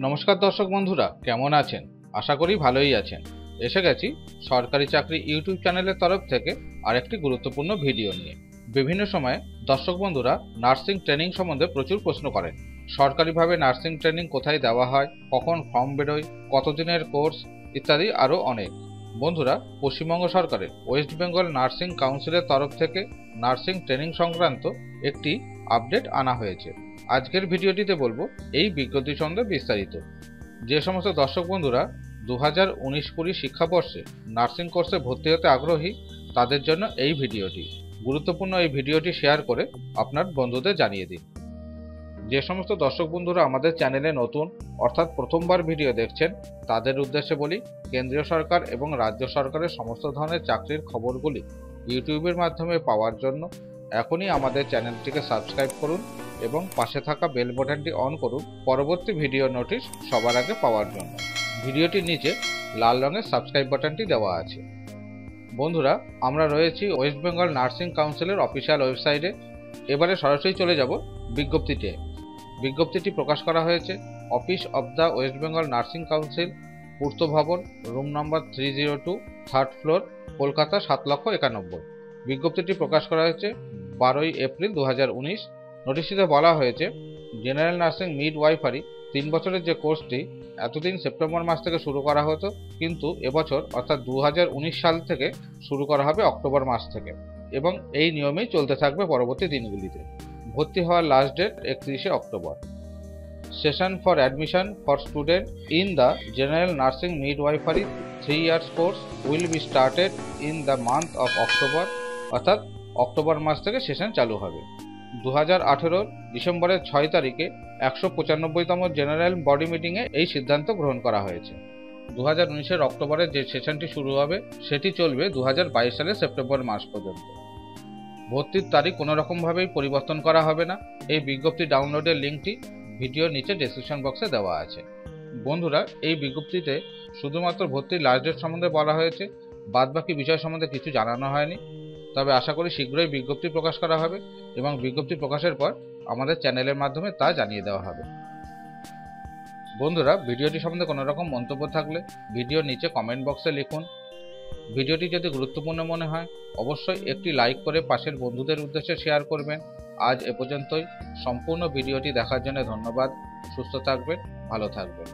নমস্কার দর্শক বন্ধুরা, কেমন আছেন? আশা করি ভালোই আছেন। এসে গেছি সরকারি চাকরি ইউটিউব চ্যানেলের তরফ থেকে আরেকটি গুরুত্বপূর্ণ ভিডিও নিয়ে। বিভিন্ন সময়ে দর্শক বন্ধুরা নার্সিং ট্রেনিং সম্বন্ধে প্রচুর প্রশ্ন করেন। সরকারিভাবে নার্সিং ট্রেনিং কোথায় দেওয়া হয়, কখন ফর্ম বেরোয়, কতদিনের কোর্স ইত্যাদি আরও অনেক। বন্ধুরা, পশ্চিমবঙ্গ সরকারের ওয়েস্ট বেঙ্গল নার্সিং কাউন্সিলের তরফ থেকে নার্সিং ট্রেনিং সংক্রান্ত একটি আপডেট আনা হয়েছে। আজকের ভিডিওটিতে বলবো এই বিজ্ঞপ্তি সম্বন্ধে বিস্তারিত। যে সমস্ত দর্শক বন্ধুরা 2019-20 শিক্ষাবর্ষে নার্সিং কোর্সে ভর্তি হতে আগ্রহী তাদের জন্য এই ভিডিওটি গুরুত্বপূর্ণ। এই ভিডিওটি শেয়ার করে আপনার বন্ধুদের জানিয়ে দিন। যে সমস্ত দর্শক বন্ধুরা আমাদের চ্যানেলে নতুন অর্থাৎ প্রথমবার ভিডিও দেখছেন তাদের উদ্দেশ্যে বলি, কেন্দ্রীয় সরকার এবং রাজ্য সরকারের সমস্ত ধরনের চাকরির খবরগুলি ইউটিউবের মাধ্যমে পাওয়ার জন্য এখনই আমাদের চ্যানেলটিকে সাবস্ক্রাইব করুন এবং পাশে থাকা বেল বাটনটি অন করুন পরবর্তী ভিডিও নোটিশ সবার আগে পাওয়ার জন্য। ভিডিওটির নিচে লাল রঙের সাবস্ক্রাইব বাটনটি দেওয়া আছে। বন্ধুরা, আমরা রয়েছি ওয়েস্ট বেঙ্গল নার্সিং কাউন্সিলের অফিসিয়াল ওয়েবসাইটে। এবারে সরাসরি চলে যাব বিজ্ঞপ্তিতে। বিজ্ঞপ্তিটি প্রকাশ করা হয়েছে office of the West Bengal nursing council, পূর্ত ভবন, room number 302, 3rd floor, Kolkata 7,91,000। বিজ্ঞপ্তিটি প্রকাশ করা হয়েছে 12ই এপ্রিল 2019। নোটিশটিতে বলা হয়েছে জেনারেল নার্সিং মিডওয়াইফারি 3 বছরের যে কোর্সটি এতদিন সেপ্টেম্বর মাস থেকে শুরু করা হতো, কিন্তু এবছর অর্থাৎ 2019 সাল থেকে শুরু করা হবে অক্টোবর মাস থেকে, এবং এই নিয়মেই চলতে থাকবে পরবর্তী দিনগুলিতে। ভর্তি হওয়ার লাস্ট ডেট 31শে অক্টোবর। Session for admission for student in the general nursing midwifery 3 years course will be started in the month of October, অর্থাৎ অক্টোবর মাস থেকে সেশন চালু হবে। 2018 ডিসেম্বরের 6 তারিখে 195তম জেনারেল বডি মিটিংয়ে এই সিদ্ধান্ত গ্রহণ করা হয়েছে। 2019 অক্টোবরে যে সেশনটি শুরু হবে সেটি চলবে 2022 সালের সেপ্টেম্বর মাস পর্যন্ত। ভর্তির তারিখ কোনো রকমভাবেই পরিবর্তন করা হবে না। এই বিজ্ঞপ্তি ডাউনলোডের লিঙ্কটি ভিডিওর নিচে ডেসক্রিপশন বক্সে দেওয়া আছে। বন্ধুরা, এই বিজ্ঞপ্তিতে শুধুমাত্র ভর্তির লাস্ট ডেট সম্বন্ধে বলা হয়েছে, বাদবাকি বিষয় সম্বন্ধে কিছু জানানো হয়নি। তবে আশা করি শীঘ্রই বিজ্ঞপ্তি প্রকাশ করা হবে এবং বিজ্ঞপ্তি প্রকাশের পর আমাদের চ্যানেলের মাধ্যমে তা জানিয়ে দেওয়া হবে। বন্ধুরা, ভিডিওটি সম্বন্ধে কোনো রকম মন্তব্য থাকলে ভিডিওর নিচে কমেন্ট বক্সে লিখুন। ভিডিওটি যদি গুরুত্বপূর্ণ মনে হয় অবশ্যই একটি লাইক করে পাশের বন্ধুদের উদ্দেশ্যে শেয়ার করবেন। আজ এ পর্যন্তই। সম্পূর্ণ ভিডিওটি দেখার জন্য ধন্যবাদ। সুস্থ থাকবেন, ভালো থাকবেন।